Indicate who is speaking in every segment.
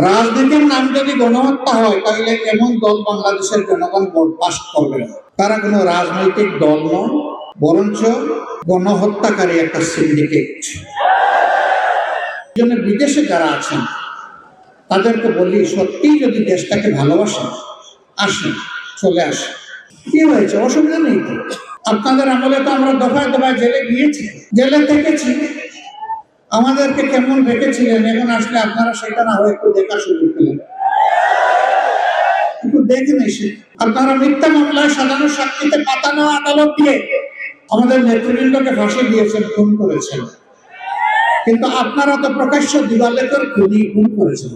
Speaker 1: রাজনীতির নাম যদি গণহত্যা হয় তাহলে এমন দল বাংলাদেশের জনগণ বরদাস্ত করবে না। তারা কোনো রাজনৈতিক দল নয়, বরঞ্চ গণহত্যাকারী একটা সিন্ডিকেট। জন্য বিদেশে যারা আছেন তাদেরকে বলি, সত্যি যদি দেশটাকে ভালোবাসেন, আসেন, চলে আসেন। কি হয়েছে? অসুবিধা নেই তো। আপনাদের আমলে তো আমরা দফায় দফায় জেলে গিয়েছি, জেলে থেকেছি, আমাদেরকে কেমন রেখেছিলেন। এখন আসলে আপনারা সেটা না হয় একটু দেখা সুযোগ পেলেন, একটু দেখেন এসে। আপনারা মিথ্যা মামলায় সাজানো সাক্ষীতে পাতানো আদালত দিয়ে আমাদের নেতৃবৃন্দকে ফাঁসি দিয়েছেন, খুন করেছেন। কিন্তু আপনারা তো প্রকাশ্য দিবালেখের খুন করেছেন।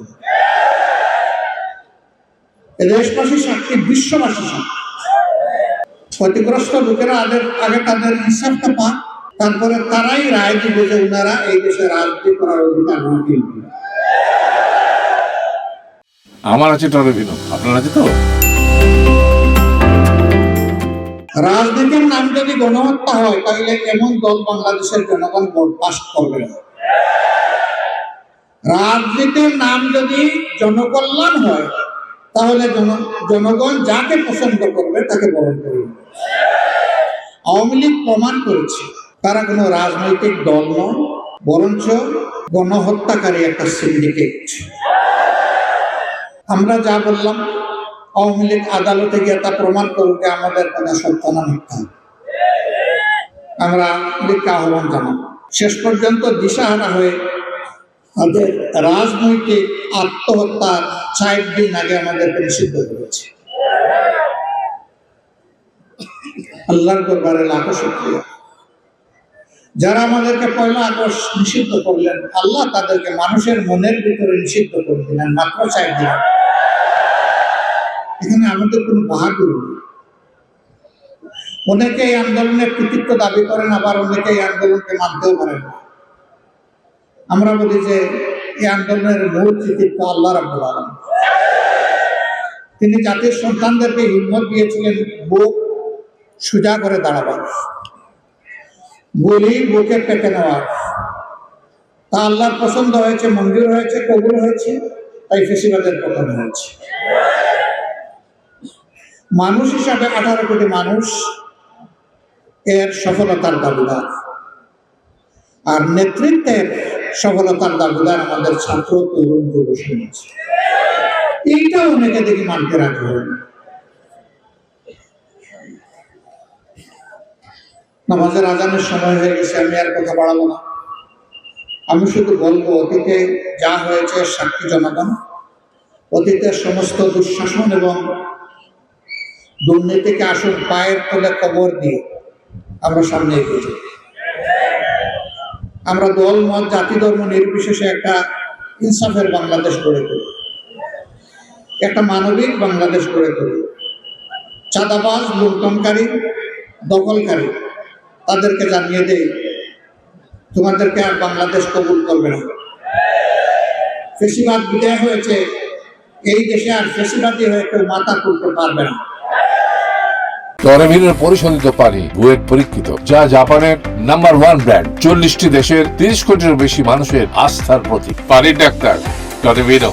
Speaker 1: দেশবাসী সাক্ষী, বিশ্ববাসী সাক্ষী। ক্ষতিগ্রস্ত লোকেরা আগে তাদের ইনসাফটা পান, তারপরে তারাই রায় দিবে যে ওনারা এই দেশে রাজনীতি করার অধিকার রাখেন।
Speaker 2: আমার আছে টরবিনো, আপনার আছে তো?
Speaker 1: রাজনীতির নাম যদি গণহত্যা হয় তাহলে এমন দল বাংলাদেশের জনগণ বরদাস্ত করবে না। রাজনীতির নাম যদি জনকল্যাণ হয় তাহলে জনগণ যাকে পছন্দ করবে তাকে বরণ করবে। আওয়ামী লীগ প্রমাণ করেছে তারা কোনো রাজনৈতিক দল নয়, বরঞ্চ গণহত্যাকারী একটা সিন্ডিকেট। আমরা যা বললাম, আওয়ামী লীগ আদালতে গিয়ে তা প্রমাণ করবে আমাদের কথা সত্য না মিথ্যা। আমরা লীগকে আহ্বান জানাব, শেষ পর্যন্ত দিশাহারা হয়ে তাদের রাজনৈতিক আত্মহত্যার 4 দিন আগে আমাদেরকে নিষিদ্ধ করেছে। আল্লাহর দরবারে লাখো শুকরিয়া। যারা আমাদেরকে 1 আগস্ট নিষিদ্ধ করলেন, আল্লাহ তাদেরকে মানুষের মনের ভিতরে নিষিদ্ধ করে দিলেন মাত্র 4 দিন। এখানে আমাদের কোনো বাহাদুর নেই। অনেকে এই আন্দোলনের কৃতিত্ব দাবি করেন, আবার অনেকে এই আন্দোলনকে মানতেও পারেন না। আমরা বলি যে এই আন্দোলনের মূল কৃতিত্ব আল্লাহ রাব্বুল আলামিন। তিনি জাতির সন্তানদেরকে হিম্মত দিয়েছিলেন বুক সোজা করে দাঁড়াবার, গুলি বুকে পেতে নেওয়ার। তা আল্লাহর পছন্দ হয়েছে, মঞ্জুর হয়েছে, কবুল হয়েছে, তাই ফেসিবাদের পতন হয়েছে। মানুষ হিসাবে 18 কোটি মানুষ এর সফলতার দাবিদার, আর নেতৃত্বের সফলতার দাবিদার আমাদের ছাত্র, তরুণ, যুব সমাজ। এইটা অনেকে দেখি মানতে রাখতে হবে না। নামাজের আজানের সময় হয়ে গেছে, আমি আর কথা বাড়াবো না। আমি শুধু বলবো, অতীতে যা হয়েছে সাক্ষী জনগণ। অতীতের সমস্ত দুঃশাসন এবং দুর্নীতিকে আসুন পায়ের তলে কবর দিয়ে আমরা সামনে এগিয়ে যাই। আমরা দল, মত, জাতি, ধর্ম নির্বিশেষে একটা ইনসাফের বাংলাদেশ গড়ে তুলি, একটা মানবিক বাংলাদেশ গড়ে তুলি। চাঁদাবাজ, লুণ্ঠনকারী, দখলকারী তাদেরকে জানিয়ে দেই, তোমাদেরকে আর বাংলাদেশ কবুল করবে না। ফেসিবাদ বিদায় হয়েছে, এই দেশে আর ফেসিবাদী হয়ে কেউ মাথা তুলতে পারবে না।
Speaker 2: টরবিনোর পরিশোধিত পানি বুয়েট পরীক্ষিত, যা জাপানের নাম্বার 1 ব্র্যান্ড। 40টি দেশের 30 কোটিরও বেশি মানুষের আস্থার প্রতীক। পানির ডাক্তার টরবিনো।